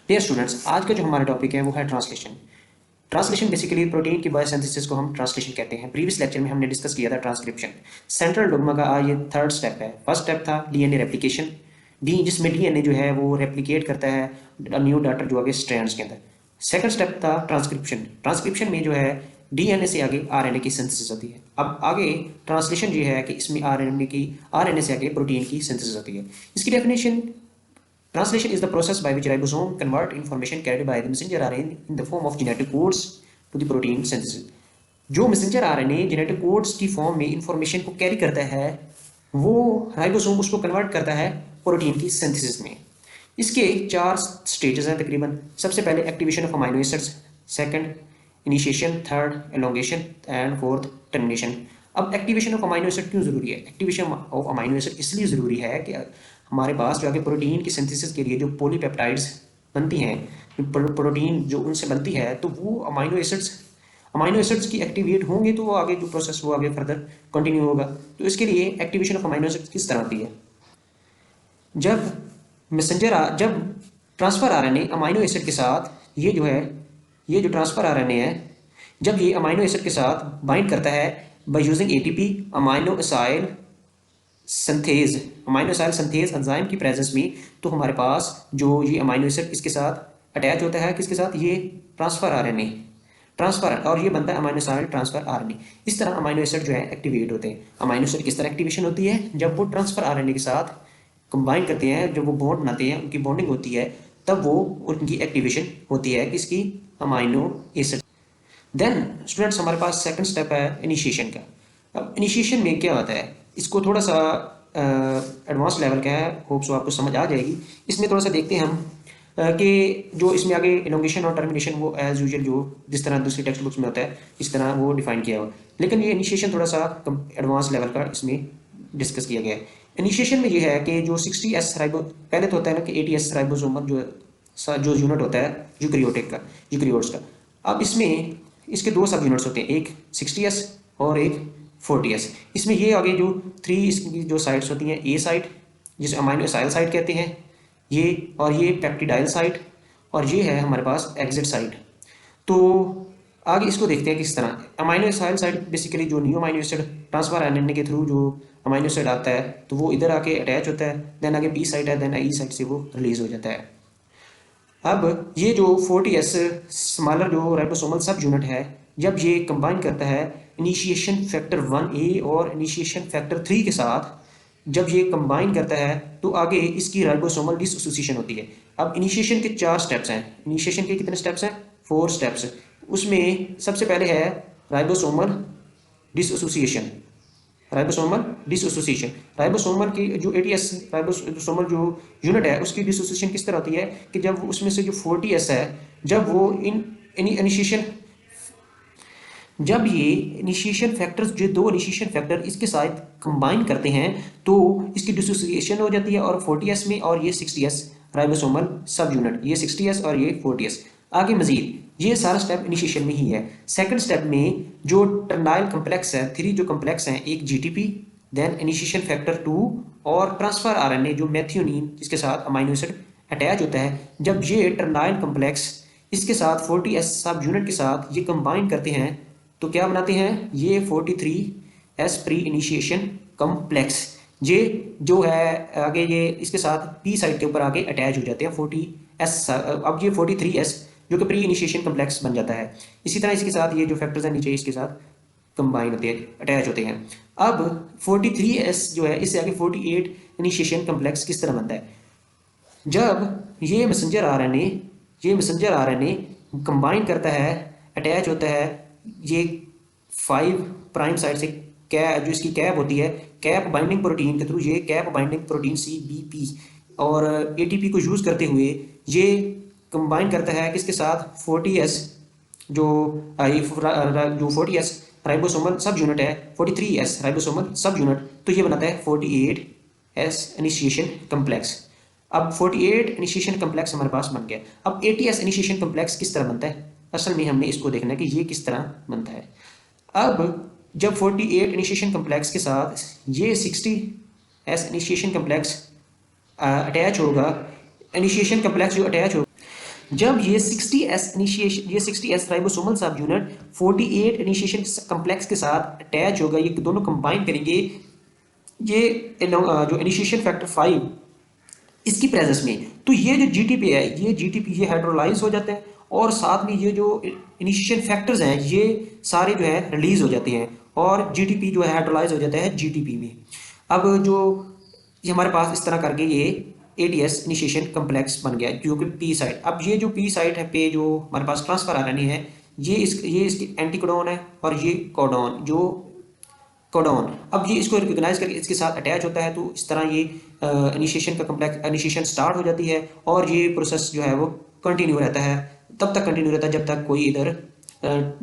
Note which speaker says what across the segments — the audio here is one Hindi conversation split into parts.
Speaker 1: डियर स्टूडेंट्स, आज का जो हमारा टॉपिक है वो है ट्रांसलेशन। ट्रांसलेशन बेसिकली प्रोटीन की बायोसिंथेसिस को हम ट्रांसलेशन कहते हैं। प्रीवियस लेक्चर में हमने डिस्कस किया था ट्रांसक्रिप्शन। सेंट्रल डोग्मा का ये थर्ड स्टेप है। फर्स्ट स्टेप था डीएनए रेप्लिकेशन, जिसमें डीएनए जो है वो रेप्लिकेट करता है न्यू डाटा जो आगे स्ट्रैंड्स के अंदर। सेकंड स्टेप था ट्रांसक्रिप्शन। ट्रांसक्रिप्शन में जो है डीएनए से आगे आरएनए की सिंथेसिस होती है। अब आगे ट्रांसलेशन ये है कि इसमें आरएनए से आगे प्रोटीन की सिंथेसिस होती है। इसकी definition: translation is the process by which ribosome convert information carried by the messenger RNA in the form of genetic codes to the protein synthesis। जो मैसेंजर आरएनए जेनेटिक कोड्स की फॉर्म में इंफॉर्मेशन को कैरी करता है, वो राइबोसोम उसको कन्वर्ट करता है प्रोटीन की सिंथेसिस में। इसके 4 स्टेजेस हैं तकरीबन। सबसे पहले activation of amino acids, second initiation, third elongation and fourth termination. अब एक्टिवेशन ऑफ अमाइनो एसिड क्यों ज़रूरी है? एक्टिवेशन ऑफ अमाइनो एसिड इसलिए ज़रूरी है कि हमारे पास जो आगे प्रोटीन की सिंथेसिस के लिए जो पॉलीपेप्टाइड्स बनती हैं, प्रोटीन जो उनसे बनती है, तो वो अमाइनो एसिड्स की एक्टिवेट होंगे तो वो आगे जो प्रोसेस वो आगे फर्दर कंटिन्यू होगा। तो इसके लिए एक्टिवेशन ऑफ अमाइनो एसिड्स किस तरह होती है? जब ट्रांसफर आरएनए अमाइनो एसिड के साथ ये जो ट्रांसफर आरएनए है, जब ये अमाइनो एसिड के साथ बाइंड करता है by using ATP amino acyl synthase enzyme की प्रेजेंस में, तो हमारे पास जो ये अमाइनो एसिड इसके साथ अटैच होता है, किसके साथ? ये ट्रांसफर, और ये बनता है अमाइनो एसाइल ट्रांसफर आरएनए। इस तरह अमाइनो एसिड जो है एक्टिवेट होते हैं। अमाइनो एसिड किस तरह एक्टिवेशन होती है? जब वो ट्रांसफर आरएनए के साथ कंबाइन करते हैं, जब वो बॉन्ड बनाते हैं, उनकी बॉन्डिंग होती है, तब वो उनकी एक्टिवेशन होती है किसकी? Amino acid. देन स्टूडेंट्स, हमारे पास सेकंड स्टेप है इनिशिएशन का। अब इनिशिएशन में क्या होता है, इसको थोड़ा सा एडवांस लेवल का है, होप सो आपको समझ आ जाएगी। इसमें थोड़ा सा देखते हैं हम कि जो इसमें आगे इलोंगेशन और टर्मिनेशन वो एज यूजुअल जो जिस तरह दूसरी टेक्स्ट बुक्स में होता है इस तरह वो डिफाइन किया हुआ, लेकिन ये इनिशिएशन थोड़ा सा एडवांस लेवल का इसमें डिस्कस किया गया है। इनिशिएशन में ये है कि जो 60S राइबो पहले तो होता है ना कि 80S राइबोसोमल जो यूनिट होता है यूकैरियोट्स का। अब इसमें इसके 2 सब यूनिट्स होते हैं, एक 60S और एक 40S। इसमें ये आगे जो 3 इसकी जो साइट्स होती हैं, ए साइट जिसे अमाइनो एसाइल साइट कहते हैं, ये पेप्टिडाइल साइट, और ये है हमारे पास एग्जिट साइट। तो आगे इसको देखते हैं किस तरह। अमाइनो एसाइल साइट बेसिकली जो new amino acid transfer RNA के थ्रू जो अमाइनो एसिड आता है तो वो इधर आके अटैच होता है, देन आगे बी साइट है, देन ई साइट से वो रिलीज हो जाता है। अब ये जो 40S स्मॉलर जो राइबोसोमल सब यूनिट है, जब ये कंबाइन करता है इनिशिएशन फैक्टर 1A और इनिशिएशन फैक्टर 3 के साथ, जब ये कंबाइन करता है तो आगे इसकी राइबोसोमल डिसोसिएशन होती है। अब इनिशिएशन के 4 स्टेप्स हैं। इनिशिएशन के कितने स्टेप्स हैं? 4 स्टेप्स। उसमें सबसे पहले है राइबोसोमल डिसोसिएशन। राइबोसोमल की जो 80S राइबोसोमल जो यूनिट है उसकी डिसोसिएशन किस तरह होती है कि जब उसमें से जो 40S है, जब वो जब ये इनिशिएशन फैक्टर्स जो 2 इनिशिएशन फैक्टर इसके साथ कंबाइन करते हैं तो इसकी डिसोसिएशन हो जाती है, और 40S में, और ये 60S राइबोसोमल सब यूनिट, ये 60S और ये 40S। आगे मजीद ये सारा स्टेप इनिशिएशन में ही है। सेकंड स्टेप में जो टर्नाइल कम्प्लेक्स है, 3 जो कम्प्लेक्स हैं, एक जीटीपी, देन इनिशिएशन फैक्टर 2 और ट्रांसफर आरएनए जो मेथियोनिन जिसके साथ अमाइनो एसिड अटैच होता है, जब ये टर्नाइल कम्प्लेक्स इसके साथ 40S सब यूनिट के साथ ये कंबाइन करते हैं तो क्या बनाते हैं? ये 43S प्री इनिशिएशन कम्प्लेक्स, ये जो है आगे ये इसके साथ पी साइड के ऊपर आगे अटैच हो जाते हैं 40S। अब ये 43S जो कि प्री इनिशिएशन कम्प्लेक्स बन जाता है। इसी तरह इसके साथ ये जो फैक्टर्स हैं नीचे इसके साथ कंबाइन होते हैं, अटैच होते हैं। अब 43S जो है इससे आगे 48 इनिशिएशन कम्प्लेक्स किस तरह बनता है? जब ये मैसेंजर आरएनए कंबाइन करता है, अटैच होता है ये 5 प्राइम साइड से जो इसकी कैप होती है, कैप बाइंडिंग प्रोटीन के थ्रू, ये कैप बाइंडिंग प्रोटीन CBP और ATP को यूज करते हुए ये कंबाइन करता है किसके साथ? 40S जो 40S राइबोसोमल सब यूनिट है, 43S राइबोसोमल सब यूनिट, तो ये बनाता है 48S इनिशिएशन कम्प्लेक्स। अब 48 इनिशिएशन कम्प्लेक्स हमारे पास बन गया। अब 80S इनिशिएशन कम्प्लेक्स किस तरह बनता है? असल में हमने इसको देखना है कि ये किस तरह बनता है। अब जब 48 इनिशिएशन कम्प्लेक्स के साथ ये 60S इनिशिएशन कम्प्लेक्स अटैच होगा, इनिशिएशन कम्प्लेक्स जो अटैच होगा, जब ये 60s इनिशिएशन, ये 60s राइबोसोमल सब यूनिट 48 इनिशिएशन कम्प्लेक्स के साथ अटैच होगा, ये दोनों कंबाइन करेंगे, ये जो इनिशिएशन फैक्टर 5 इसकी प्रेजेंस में, तो ये जो जीटीपी है, ये जीटीपी ये हाइड्रोलाइज हो जाता है और साथ में ये जो इनिशिएशन फैक्टर्स हैं ये सारे जो है रिलीज हो जाते हैं और जीटीपी जो है हाइड्रोलाइज हो जाता है जीटीपी में। अब जो ये हमारे पास इस तरह करके ये एटीएस इनिशिएशन कम्प्लेक्स बन गया जो कि पी साइट। अब ये जो पी साइट है पे जो हमारे पास ट्रांसफर आरएनए है, ये इसकी एंटी कोडॉन है और ये कोडॉन जो कोडॉन, अब ये इसको रिकॉग्नाइज करके इसके साथ अटैच होता है, तो इस तरह ये इनिशिएशन का कम्प्लेक्स इनिशिएशन स्टार्ट हो जाती है और ये प्रोसेस जो है वो कंटिन्यू रहता है, तब तक कंटिन्यू रहता है जब तक कोई इधर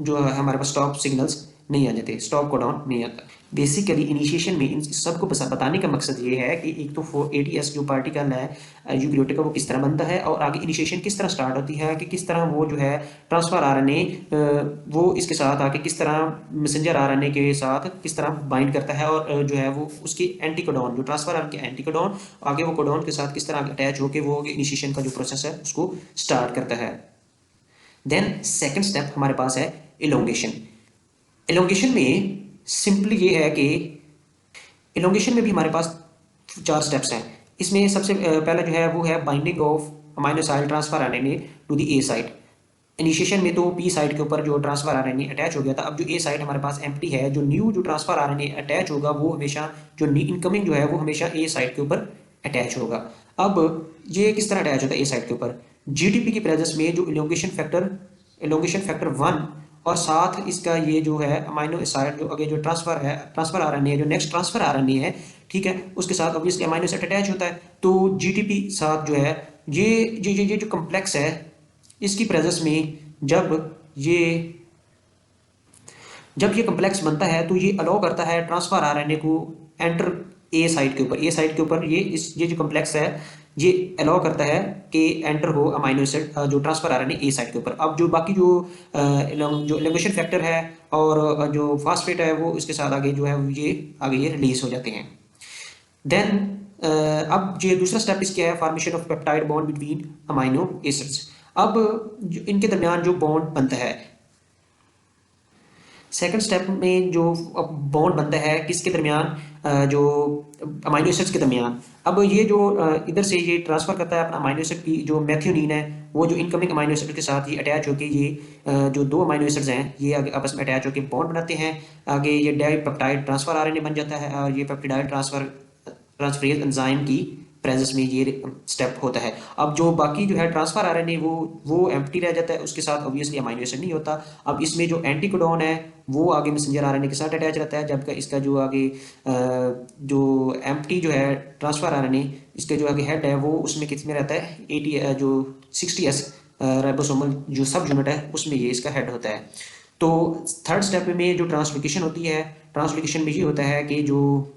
Speaker 1: जो है हमारे पास स्टॉप सिग्नल्स नहीं आ जाते, स्टॉप कोडॉन नहीं आता। बेसिकली इनिशिएशन में इन सबको बताने का मकसद ये है कि एक तो एटीएस जो पार्टिकल है यूकेरियोटिक का वो किस तरह बनता है और आगे इनिशिएशन किस तरह स्टार्ट होती है, कि किस तरह वो जो है ट्रांसफर आरएनए वो इसके साथ आके किस तरह मैसेंजर आरएनए के साथ किस तरह बाइंड करता है और जो है वो उसकी एंटी कोडॉन जो ट्रांसफर आरएनए के एंटी कोडॉन आगे वो कोडॉन के साथ किस तरह अटैच होकर वो इनिशिएशन का जो प्रोसेस है उसको स्टार्ट करता है। देन सेकेंड स्टेप हमारे पास है इलोंगेशन। इलोंगेशन में सिंपली ये है कि इलोंगेशन में भी हमारे पास 4 स्टेप्स हैं। इसमें सबसे पहला जो है वो है binding of aminoacyl transfer RNA to the A site. Initiation में तो पी साइट के ऊपर जो ट्रांसफर आरएनए अटैच हो गया था, अब जो ए साइट हमारे पास एम्प्टी है, जो न्यू जो ट्रांसफर आरएनए अटैच होगा वो हमेशा जो इनकमिंग जो है वो हमेशा ए साइट के ऊपर अटैच होगा। अब ये किस तरह अटैच होता है ए साइट के ऊपर, जीटीपी की प्रेजेंस में जो इलोंगेशन फैक्टर 1 और साथ इसका ये जो है अमाइनो एसिड जो आगे जो ट्रांसफर आरएनए है, जो नेक्स्ट ट्रांसफर आरएनए है, ठीक है, उसके साथ ऑब्वियसली अमाइनो एसिड अटैच होता है, तो जीटीपी साथ जो है ये जो कम्प्लेक्स है इसकी प्रेजेंस में जब ये कम्प्लेक्स बनता है तो ये अलाउ करता है ट्रांसफर आरएनए को एंटर ए साइट के ऊपर ये जो कम्प्लेक्स है ये अलाउ करता है कि एंटर हो अमाइनो एसिड जो ट्रांसफर आरएनए ए साइट के ऊपर। अब जो बाकी जो इलोंगेशन फैक्टर है और जो फास्फेट है वो इसके साथ आगे जो है ये रिलीज हो जाते हैं। देन अब ये दूसरा स्टेप इसका है formation of peptide bond between amino acids. अब इनके दरमियान जो बॉन्ड बनता है, सेकंड स्टेप में जो बॉन्ड बनता है किसके दरमियान, जो अमाइनो एसिड्स के दरमियान। अब ये जो इधर से ये ट्रांसफर करता है अपना अमाइनो एसिड की जो मेथियोनिन है, वो जो इनकमिंग अमाइनो एसिड के साथ ये अटैच होकर ये जो 2 अमाइनो एसिड्स हैं ये आगे आपस में अटैच होकर बॉन्ड बनाते हैं, आगे ये डाइपेप्टाइड ट्रांसफर आरएनए बन जाता है और ये पेप्टाइड ट्रांसफरेज एंजाइम की प्रेजेंस में ये स्टेप होता है। अब जो बाकी जो है ट्रांसफर आरएनए वो एम्प्टी रह जाता है, उसके साथ ऑब्वियसली अमाइनो एसिड नहीं होता। अब इसमें जो एंटी कोडॉन है वो आगे मैसेंजर आरएनए के साथ अटैच रहता है, जबकि इसका जो आगे जो एम्प्टी जो है ट्रांसफर आरएनए इसके जो आगे हेड है वो उसमें कितने रहता है 80 जो 60s राइबोसोमल जो सब यूनिट है उसमें ये इसका हेड होता है। तो थर्ड स्टेप में जो ट्रांसलोकेशन होती है, ट्रांसलोकेशन में ये होता है कि जो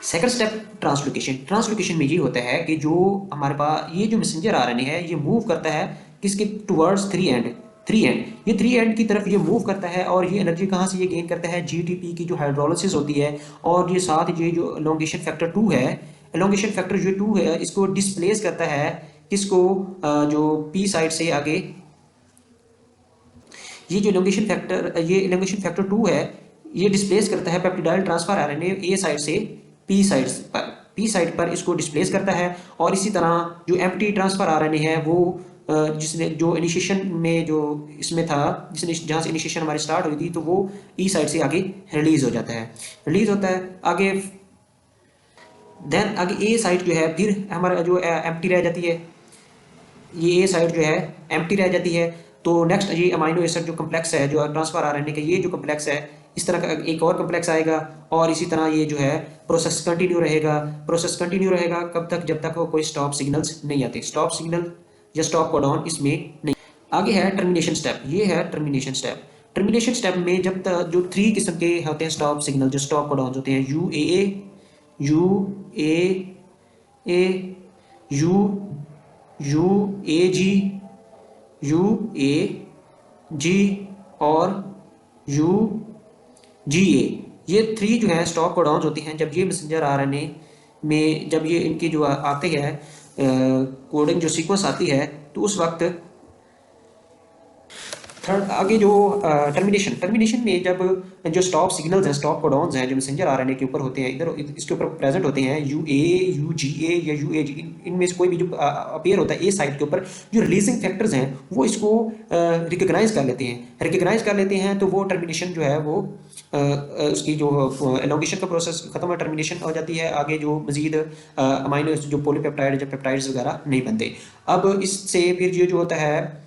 Speaker 1: सेकंड स्टेप ट्रांसलोकेशन में ये होता है कि जो हमारे पास ये जो मैसेंजर आरएनए है ये मूव करता है किसके टुवर्ड्स 3 एंड ये 3 एंड की तरफ ये मूव करता है और ये एनर्जी कहाँ से ये गेन करता है, जीटीपी की जो हाइड्रोलिसिस होती है और ये साथ ये जो एलोंगेशन फैक्टर 2 है, एलोंगेशन फैक्टर जो 2 है इसको डिस्प्लेस करता है किसको, जो पी साइड से आगे ये जो एलोंगेशन फैक्टर 2 है ये डिस्प्लेस करता है पेप्टिडाइल ट्रांसफर आरएनए ए साइड से पी साइड पर इसको डिस्प्लेस करता है। और इसी तरह जो एम्प्टी ट्रांसफर आरएनए है वो जिसने जो इनिशिएशन में जो इसमें था जहाँ से इनिशिएशन हमारी स्टार्ट हुई थी तो वो ई साइड से आगे रिलीज होता है आगे। देन आगे ए साइड जो है फिर हमारा जो एम्प्टी रह जाती है, ये ए साइड जो है एम्प्टी रह जाती है। तो नेक्स्ट ये अमाइनो एसिड जो कम्प्लेक्स है जो ट्रांसफर आरएनए का ये जो कम्प्लेक्स है इस तरह का एक और कम्प्लेक्स आएगा और इसी तरह ये जो है प्रोसेस कंटिन्यू रहेगा कब तक, जब तक वो कोई स्टॉप सिग्नल्स नहीं आते, स्टॉप सिग्नल या स्टॉप कोडॉन इसमें नहीं। आगे है टर्मिनेशन स्टेप, ये है टर्मिनेशन स्टेप में जब तक जो 3 किस्म के होते हैं स्टॉप सिग्नल जो स्टॉप कोडॉन्स होते हैं UAG और UGA, ये 3 जो है स्टॉप कोडॉन्स होती हैं। जब ये मैसेंजर आरएनए में जब ये इनकी जो आते हैं कोडिंग जो सीक्वेंस आती है तो तो उस वक्त थर्ड आगे जो टर्मिनेशन में जब जो स्टॉप सिग्नल्स हैं, स्टॉप कोडॉन्स हैं जो मैसेंजर आरएनए के ऊपर होते हैं, इधर इसके ऊपर प्रेजेंट होते हैं, यूए, यूजीए या यूएजी, इनमें से कोई भी जो अपीयर होता है ए साइट के ऊपर, जो रिलीजिंग फैक्टर्स हैं वो इसको रिकग्नाइज कर लेते हैं, तो वो टर्मिनेशन जो है वो उसकी जो एलोंगेशन का प्रोसेस खत्म हो, टर्मिनेशन हो जाती है। आगे जो मजीद अमाइनो जो पॉलीपेप्टाइड, जो पेप्टाइड्स वगैरह नहीं बनते। अब इससे फिर ये जो होता है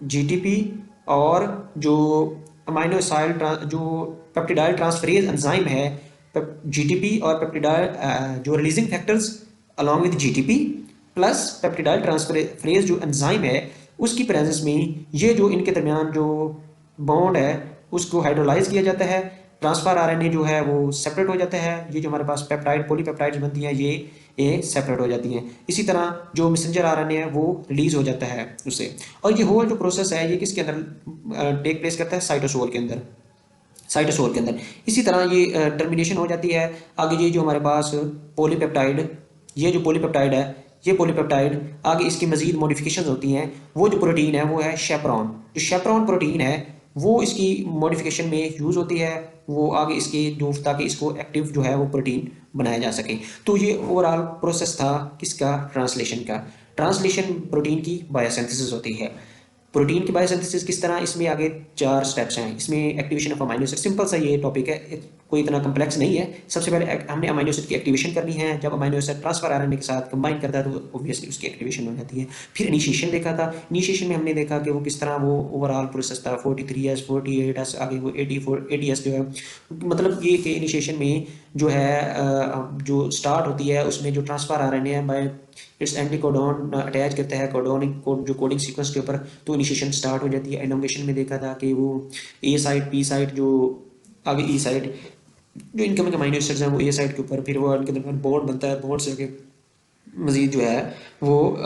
Speaker 1: जीटीपी और जो अमाइनो एसिड जो पेप्टिडाइल ट्रांसफरेज एंजाइम है, जीटीपी और पेप्टिडाइल जो releasing factors along with GTP plus peptidyl transferase जो एंजाइम है, उसकी प्रेजेंस में ये जो इनके दरमियान जो बॉन्ड है उसको हाइड्रोलाइज किया जाता है। ट्रांसफर आरएनए जो है वो सेपरेट हो जाता है। ये जो हमारे पास पेप्टाइड पॉलीपेप्टाइड्स बनती हैं ये सेपरेट हो जाती हैं। इसी तरह जो मैसेंजर आरएनए है वो रिलीज हो जाता है उससे। और ये होल जो प्रोसेस है ये किसके अंदर टेक प्लेस करता है? साइटोसोल के अंदर। इसी तरह ये टर्मिनेशन हो जाती है। आगे ये जो हमारे पास पॉलीपेप्टाइड, ये जो पॉलीपेप्टाइड है, ये पॉलीपेप्टाइड आगे इसकी मजीद मॉडिफिकेशंस होती हैं। वो जो प्रोटीन है वो है शेपरॉन। जो शेपरॉन प्रोटीन है वो इसकी मॉडिफिकेशन में यूज़ होती है, वो आगे इसके जो ताकि इसको एक्टिव जो है वो प्रोटीन बनाया जा सके। तो ये ओवरऑल प्रोसेस था किसका? ट्रांसलेशन का। ट्रांसलेशन प्रोटीन की बायोसिंथेसिस होती है। प्रोटीन की बायोसिंथेसिस किस तरह? इसमें आगे 4 स्टेप्स हैं। इसमें activation of amino acid, simple सा ये टॉपिक है, कोई इतना कम्प्लेक्स नहीं है। सबसे पहले हमने अमाइनो एसिड की एक्टिवेशन करनी है। जब अमाइनो एसिड ट्रांसफर आरएनए के साथ कंबाइन करता है तो ऑब्वियसली उसकी एक्टिवेशन हो जाती है। फिर इनिशिएशन देखा था। इनिशिएशन में हमने देखा कि वो किस तरह वो ओवरऑल प्रोसेस था, 43S 48S, आगे वो 80S जो है, मतलब ये कि इनिशिएशन में जो है जो स्टार्ट होती है उसमें जो ट्रांसफर आरएनए है बाय इट्स एंटीकोडॉन अटैच करता है जो कोडिंग सीक्वेंस के ऊपर, तो इनिशिएशन स्टार्ट हो जाती है। एलोंगेशन में देखा था कि वो ए साइड, पी साइड, जो आगे ई साइड, जो इनकमिंग अमाइनो एसिड्स हैं वो ए साइड के ऊपर, फिर वो इनके दरमियान बॉन्ड बनता है। बॉन्ड से आगे मजीद जो है वो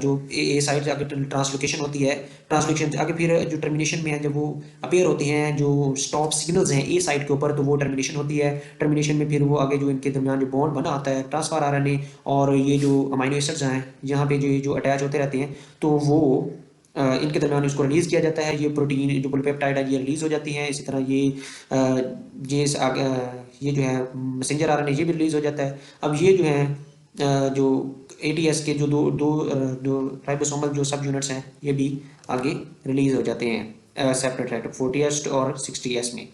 Speaker 1: जो ए साइड से आगे ट्रांसलोकेशन होती है। ट्रांसलोकेशन से आगे फिर जो टर्मिनेशन में है, जब वो अपेयर होते हैं जो स्टॉप सिग्नल्स हैं ए साइड के ऊपर, तो वो टर्मिनेशन होती है। टर्मिनेशन में फिर वो आगे जो इनके दरमियान जो बॉन्ड बना आता है ट्रांसफर आरएनए और ये जो अमाइनो एसिड्स हैं यहाँ पे जो अटैच होते रहते हैं, तो वो इनके दरमियान इसको रिलीज़ किया जाता है। ये प्रोटीन जो पॉलीपेप्टाइड है ये रिलीज़ हो जाती हैं। इसी तरह ये जो है मैसेंजर आरएनए ये भी रिलीज़ हो जाता है। अब ये जो है जो एटीएस के जो जो राइबोसोमल जो सब यूनिट्स हैं ये भी आगे रिलीज हो जाते हैं सेपरेट 40S और 60S में।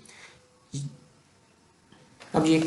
Speaker 1: अब ये एक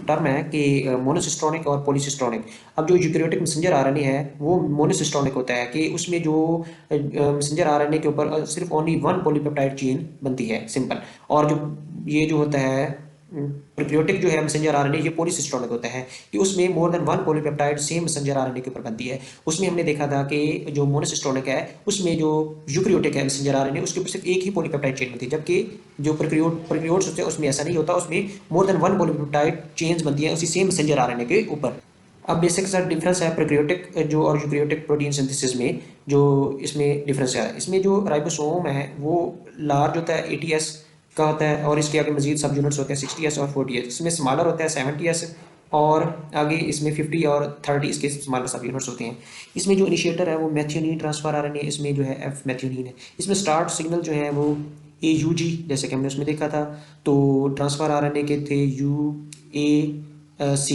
Speaker 1: टर्म है कि मोनोसिस्टोनिक और पॉलीसिस्टोनिक। अब जो यूकैरियोटिक मैसेंजर आरएनए है वो मोनोसिस्टोनिक होता है कि उसमें जो मैसेंजर आरएनए के ऊपर सिर्फ ओनली 1 पॉलीपेप्टाइड चेन बनती है, सिंपल। और जो ये जो होता है प्रोकैरियोटिक जो है मैसेंजर आरएनए ये पॉलीसिस्टोनिक होता है कि उसमें more than 1 polypeptide same messenger RNA के ऊपर बनती है। उसमें हमने देखा था कि जो मोनोसिस्टोनिक है उसमें जो यूकैरियोटिक है मैसेंजर आरएनए उसके ऊपर सिर्फ एक ही पॉलीपेप्टाइड चेन बनती है, जबकि जो प्रोकैरियोट्स होते हैं उसमें ऐसा नहीं होता, उसमें मोर देन 1 पॉलीपेप्टाइड चेन्स बनती है उसी सेम मैसेंजर आरएनए के ऊपर। अब बेसिक सा डिफरेंस है प्रोकैरियोटिक जो और यूकैरियोटिक प्रोटीन सिंथेसिस में, जो इसमें डिफरेंस है। इसमें जो राइबोसोम है वो लार्ज होता है 80S का होता है और इसके आगे मजीद सब यूनिट्स होते हैं 60S और 40S। इसमें स्मॉलर होता है 70S और आगे इसमें 50 और 30 इसके स्मॉलर सब यूनिट्स होते हैं। इसमें जो इनिशिएटर है वो मैथियोनिन ट्रांसफर आरएनए, इसमें जो है F मैथियोनिन है। इसमें स्टार्ट सिग्नल जो है वो AUG जैसे कि हमने उसमें देखा था, तो ट्रांसफर आरएनए के थे UAC,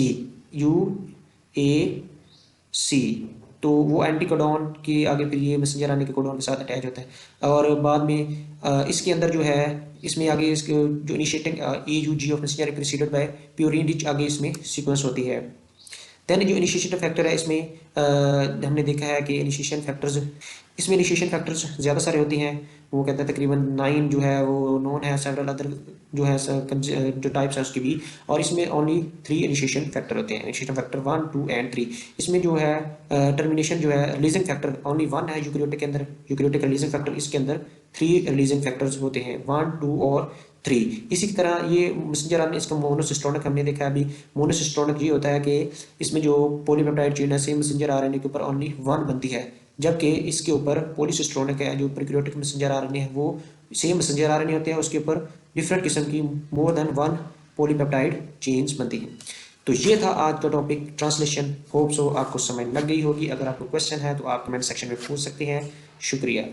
Speaker 1: तो वो एंटीकोडॉन के आगे फिर ये मैसेंजर आरएनए के कोडॉन के साथ अटैच होता है। और बाद में इसके अंदर जो है इसमें आगे इसके जो initiating AUG of messenger preceded by purine rich आगे इसमें सीक्वेंस होती है। देन जो इनिशिएशन फैक्टर है इसमें हमने देखा है कि इनिशिएशन फैक्टर्स, इसमें इनिशिएशन फैक्टर्स ज़्यादा सारे होती हैं। वो कहते हैं तकरीबन 9 जो है वो नोन है, सेवरल अदर जो है जो टाइप्स है उसकी भी। और इसमें ओनली 3 इनिशिएशन फैक्टर होते हैं, इनिशिएशन फैक्टर 1, 2 एंड 3। इसमें जो है टर्मिनेशन जो है रिलीजिंग फैक्टर ओनली 1 है यूकैरियोटिक के अंदर, यूकैरियोटिक रिलीजिंग फैक्टर, इसके अंदर 3 रिलीजिंग फैक्टर्स होते हैं 1, 2 और 3। इसी तरह ये मैसेंजर आरएनए इसका मोनोसिस्टोनिक हमने देखा अभी। मोनोसिस्टोनिक ये होता है कि इसमें जो पॉलीपेप्टाइड चेन है सेम मैसेंजर आरएनए के ऊपर ओनली 1 बनती है, जबकि इसके ऊपर पॉलीसिस्टोनिक है जो प्रोकैरियोटिक मैसेंजर आरएनए है वो सेम मैसेंजर आरएनए होते हैं, उसके ऊपर डिफरेंट किस्म की मोर देन 1 पॉलीपेप्टाइड चेन्स बनती हैं। तो ये था आज का टॉपिक ट्रांसलेशन। होप सो आपको समझ लग गई होगी। अगर आपको क्वेश्चन है तो आप कमेंट सेक्शन में पूछ सकते हैं। शुक्रिया।